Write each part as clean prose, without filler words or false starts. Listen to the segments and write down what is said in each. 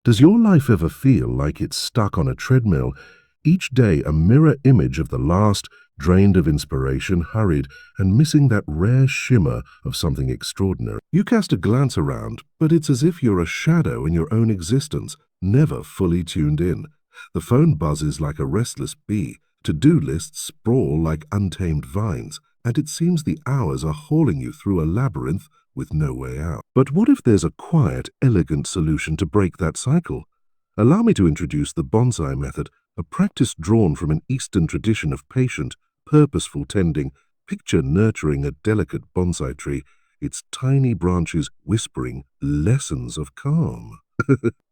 Does your life ever feel like it's stuck on a treadmill, each day a mirror image of the last, drained of inspiration, hurried, and missing that rare shimmer of something extraordinary? You cast a glance around, but it's as if you're a shadow in your own existence, never fully tuned in. The phone buzzes like a restless bee, to-do lists sprawl like untamed vines, and it seems the hours are hauling you through a labyrinth with no way out. But what if there's a quiet, elegant solution to break that cycle? Allow me to introduce the bonsai method, a practice drawn from an Eastern tradition of patient, purposeful tending. Picture nurturing a delicate bonsai tree, its tiny branches whispering lessons of calm.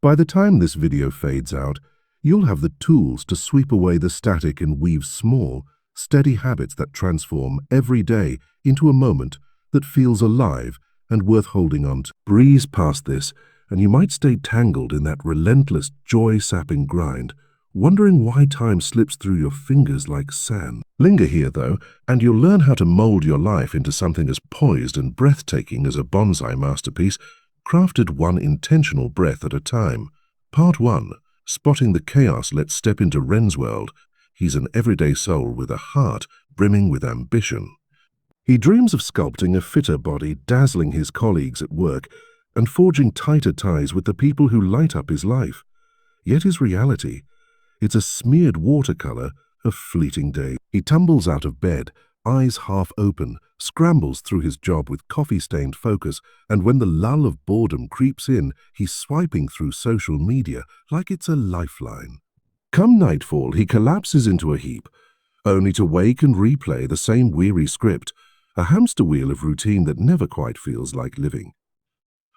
By the time this video fades out, you'll have the tools to sweep away the static and weave small, steady habits that transform every day into a moment that feels alive and worth holding on to. Breeze past this, and you might stay tangled in that relentless, joy-sapping grind, wondering why time slips through your fingers like sand. Linger here, though, and you'll learn how to mold your life into something as poised and breathtaking as a bonsai masterpiece, crafted one intentional breath at a time. Part 1. Spotting the chaos. Let's step into Ren's world. He's an everyday soul with a heart brimming with ambition. He dreams of sculpting a fitter body, dazzling his colleagues at work, and forging tighter ties with the people who light up his life. Yet his reality, it's a smeared watercolor of fleeting days. He tumbles out of bed, eyes half open, scrambles through his job with coffee-stained focus, and when the lull of boredom creeps in, he's swiping through social media like it's a lifeline. Come nightfall, he collapses into a heap, only to wake and replay the same weary script, a hamster wheel of routine that never quite feels like living.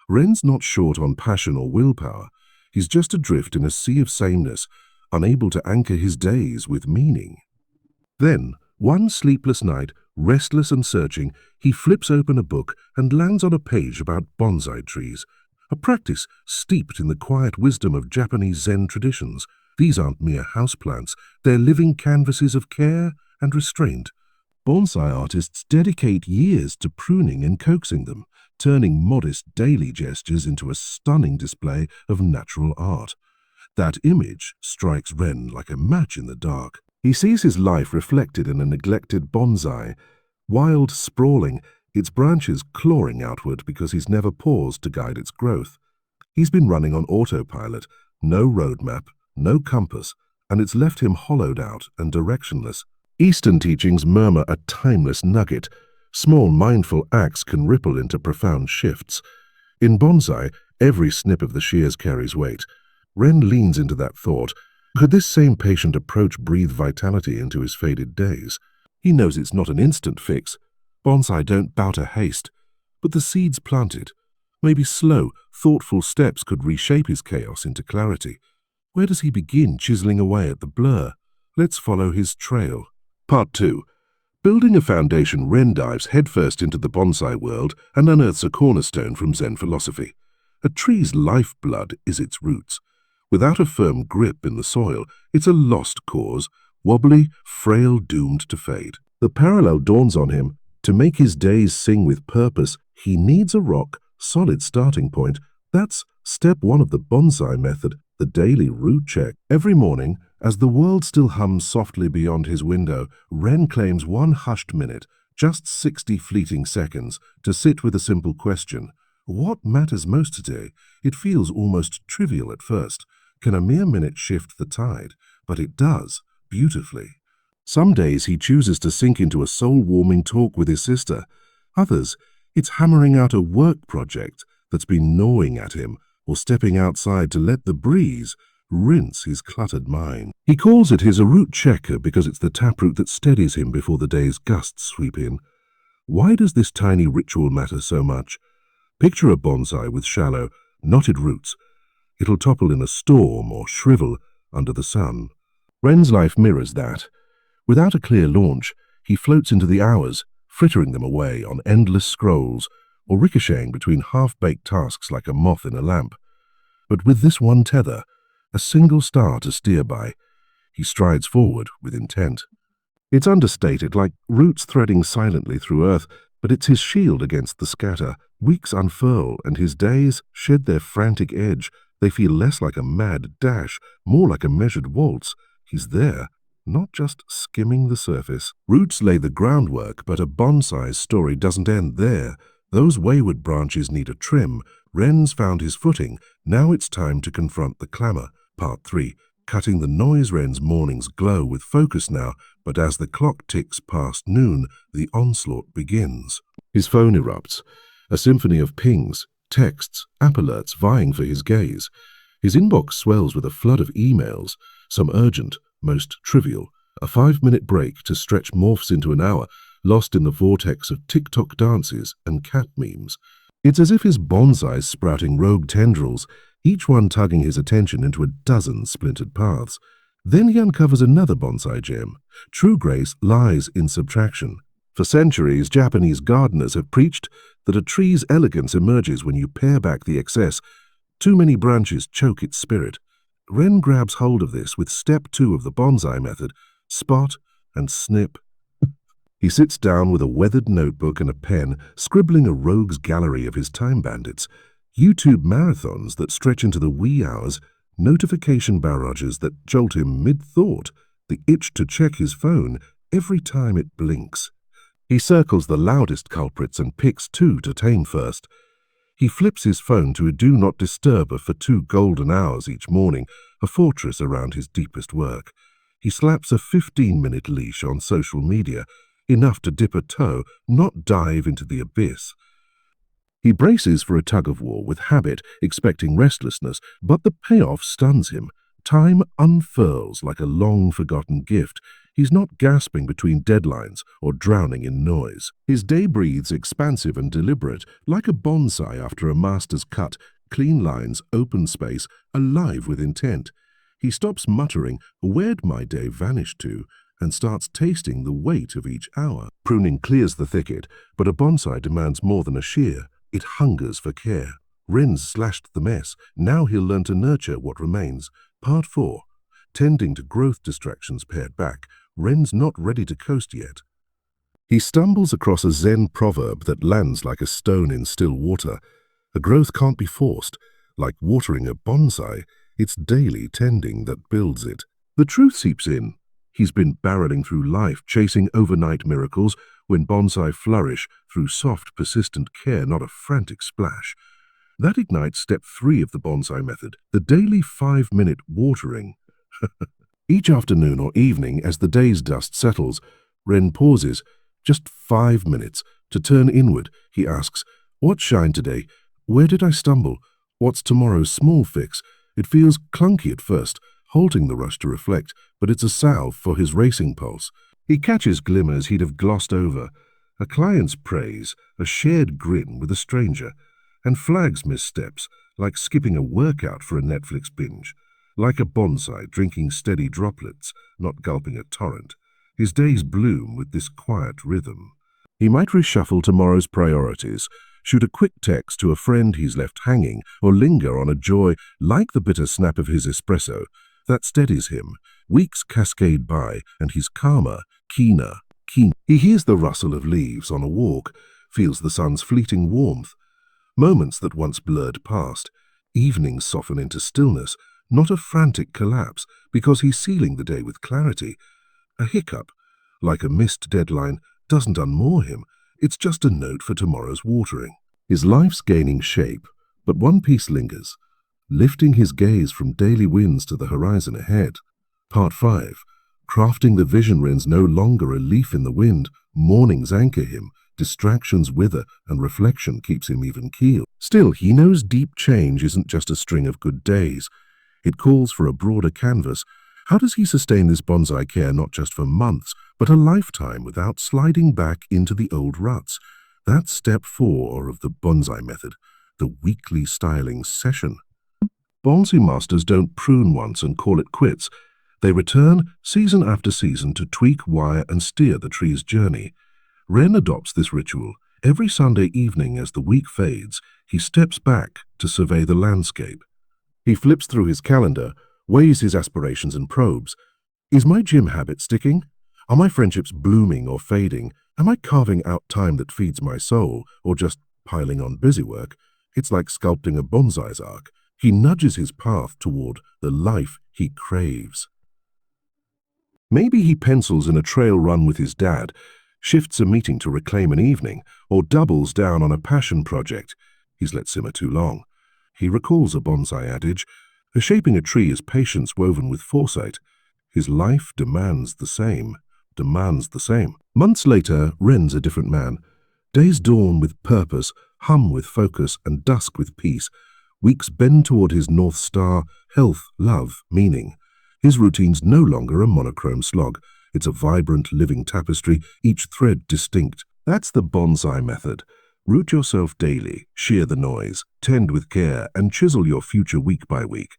Ren's not short on passion or willpower. He's just adrift in a sea of sameness, unable to anchor his days with meaning. Then, one sleepless night, restless and searching, he flips open a book and lands on a page about bonsai trees, a practice steeped in the quiet wisdom of Japanese Zen traditions. These aren't mere houseplants, they're living canvases of care and restraint. Bonsai artists dedicate years to pruning and coaxing them, turning modest daily gestures into a stunning display of natural art. That image strikes Ren like a match in the dark. He sees his life reflected in a neglected bonsai, wild, sprawling, its branches clawing outward because he's never paused to guide its growth. He's been running on autopilot, no roadmap, no compass, and it's left him hollowed out and directionless. Eastern teachings murmur a timeless nugget. Small mindful acts can ripple into profound shifts. In bonsai, every snip of the shears carries weight. Ren leans into that thought. Could this same patient approach breathe vitality into his faded days? He knows it's not an instant fix. Bonsai don't bow to haste. But the seeds planted, maybe slow, thoughtful steps could reshape his chaos into clarity. Where does he begin chiseling away at the blur? Let's follow his trail. Part 2. Building a foundation, Ren dives headfirst into the bonsai world and unearths a cornerstone from Zen philosophy. A tree's lifeblood is its roots. Without a firm grip in the soil, it's a lost cause, wobbly, frail, doomed to fade. The parallel dawns on him. To make his days sing with purpose, he needs a rock, solid starting point. That's step 1 of the bonsai method, the daily root check. Every morning, as the world still hums softly beyond his window, Ren claims one hushed minute, just 60 fleeting seconds, to sit with a simple question. What matters most today? It feels almost trivial at first. Can a mere minute shift the tide? But it does, beautifully. Some days he chooses to sink into a soul-warming talk with his sister. Others, it's hammering out a work project that's been gnawing at him, or stepping outside to let the breeze rinse his cluttered mind. He calls it his root checker because it's the taproot that steadies him before the day's gusts sweep in. Why does this tiny ritual matter so much? Picture a bonsai with shallow, knotted roots. It'll topple in a storm or shrivel under the sun. Ren's life mirrors that. Without a clear launch, he floats into the hours, frittering them away on endless scrolls, or ricocheting between half-baked tasks like a moth in a lamp. But with this one tether, a single star to steer by, he strides forward with intent. It's understated, like roots threading silently through earth, but it's his shield against the scatter. Weeks unfurl, and his days shed their frantic edge, They feel less like a mad dash, more like a measured waltz. He's there, not just skimming the surface. Roots lay the groundwork, but a bonsai's story doesn't end there. Those wayward branches need a trim. Ren's found his footing. Now it's time to confront the clamor. Part 3. Cutting the noise. Ren's mornings glow with focus now, but as the clock ticks past noon, the onslaught begins. His phone erupts, a symphony of pings, texts, app alerts vying for his gaze. His inbox swells with a flood of emails, some urgent, most trivial. A 5-minute break to stretch morphs into an hour, lost in the vortex of TikTok dances and cat memes. It's as if his bonsai's sprouting rogue tendrils, each one tugging his attention into a dozen splintered paths. Then he uncovers another bonsai gem. True grace lies in subtraction. For centuries, Japanese gardeners have preached that a tree's elegance emerges when you pare back the excess. Too many branches choke its spirit. Ren grabs hold of this with step 2 of the bonsai method: spot and snip. He sits down with a weathered notebook and a pen, scribbling a rogue's gallery of his time bandits. YouTube marathons that stretch into the wee hours, notification barrages that jolt him mid-thought, the itch to check his phone every time it blinks. He circles the loudest culprits and picks 2 to tame first. He flips his phone to a do not disturber for 2 golden hours each morning, a fortress around his deepest work. He slaps a 15-minute leash on social media, enough to dip a toe, not dive into the abyss. He braces for a tug-of-war with habit, expecting restlessness, but the payoff stuns him. Time unfurls like a long-forgotten gift. He's not gasping between deadlines or drowning in noise. His day breathes expansive and deliberate, like a bonsai after a master's cut, clean lines, open space, alive with intent. He stops muttering, "Where'd my day vanish to?" and starts tasting the weight of each hour. Pruning clears the thicket, but a bonsai demands more than a shear. It hungers for care. Ren's slashed the mess. Now he'll learn to nurture what remains. Part 4. Tending to growth distractions pared back. Ren's not ready to coast yet. He stumbles across a Zen proverb that lands like a stone in still water. A growth can't be forced. Like watering a bonsai, it's daily tending that builds it. The truth seeps in. He's been barreling through life, chasing overnight miracles, when bonsai flourish through soft, persistent care, not a frantic splash. That ignites step 3 of the bonsai method, the daily 5-minute watering. Each afternoon or evening, as the day's dust settles, Ren pauses, just 5 minutes, to turn inward. He asks, "What shined today? Where did I stumble? What's tomorrow's small fix?" It feels clunky at first, halting the rush to reflect, but it's a salve for his racing pulse. He catches glimmers he'd have glossed over, a client's praise, a shared grin with a stranger, and flags missteps, like skipping a workout for a Netflix binge. Like a bonsai drinking steady droplets, not gulping a torrent. His days bloom with this quiet rhythm. He might reshuffle tomorrow's priorities, shoot a quick text to a friend he's left hanging, or linger on a joy like the bitter snap of his espresso that steadies him. Weeks cascade by, and he's calmer, keener. He hears the rustle of leaves on a walk, feels the sun's fleeting warmth. Moments that once blurred past. Evenings soften into stillness, not a frantic collapse, because he's sealing the day with clarity. A hiccup, like a missed deadline, doesn't unmoor him. It's just a note for tomorrow's watering. His life's gaining shape, but one piece lingers, lifting his gaze from daily winds to the horizon ahead. Part 5. Crafting the vision. Ren's no longer a leaf in the wind. Mornings anchor him, distractions wither, and reflection keeps him even keeled. Still, he knows deep change isn't just a string of good days. It calls for a broader canvas. How does he sustain this bonsai care not just for months, but a lifetime without sliding back into the old ruts? That's step 4 of the bonsai method, the weekly styling session. Bonsai masters don't prune once and call it quits. They return season after season to tweak, wire, and steer the tree's journey. Ren adopts this ritual. Every Sunday evening as the week fades, he steps back to survey the landscape. He flips through his calendar, weighs his aspirations and probes. Is my gym habit sticking? Are my friendships blooming or fading? Am I carving out time that feeds my soul, or just piling on busy work? It's like sculpting a bonsai's arc. He nudges his path toward the life he craves. Maybe he pencils in a trail run with his dad, shifts a meeting to reclaim an evening, or doubles down on a passion project he's let simmer too long. He recalls a bonsai adage, shaping a tree is patience woven with foresight. His life demands the same. Months later, Ren's a different man. Days dawn with purpose, hum with focus, and dusk with peace. Weeks bend toward his North Star, health, love, meaning. His routine's no longer a monochrome slog. It's a vibrant, living tapestry, each thread distinct. That's the bonsai method. Root yourself daily, shear the noise, tend with care, and chisel your future week by week.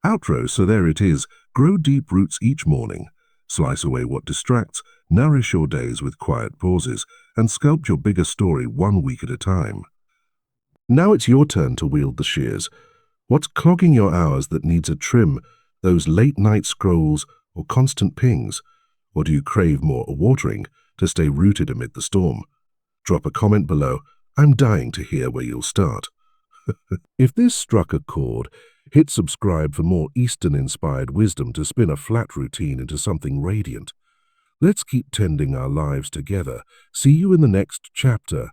Outro, so there it is. Grow deep roots each morning. Slice away what distracts, nourish your days with quiet pauses, and sculpt your bigger story 1 week at a time. Now it's your turn to wield the shears. What's clogging your hours that needs a trim? Those late-night scrolls or constant pings? Or do you crave more watering to stay rooted amid the storm? Drop a comment below. I'm dying to hear where you'll start. If this struck a chord, hit subscribe for more Eastern-inspired wisdom to spin a flat routine into something radiant. Let's keep tending our lives together. See you in the next chapter.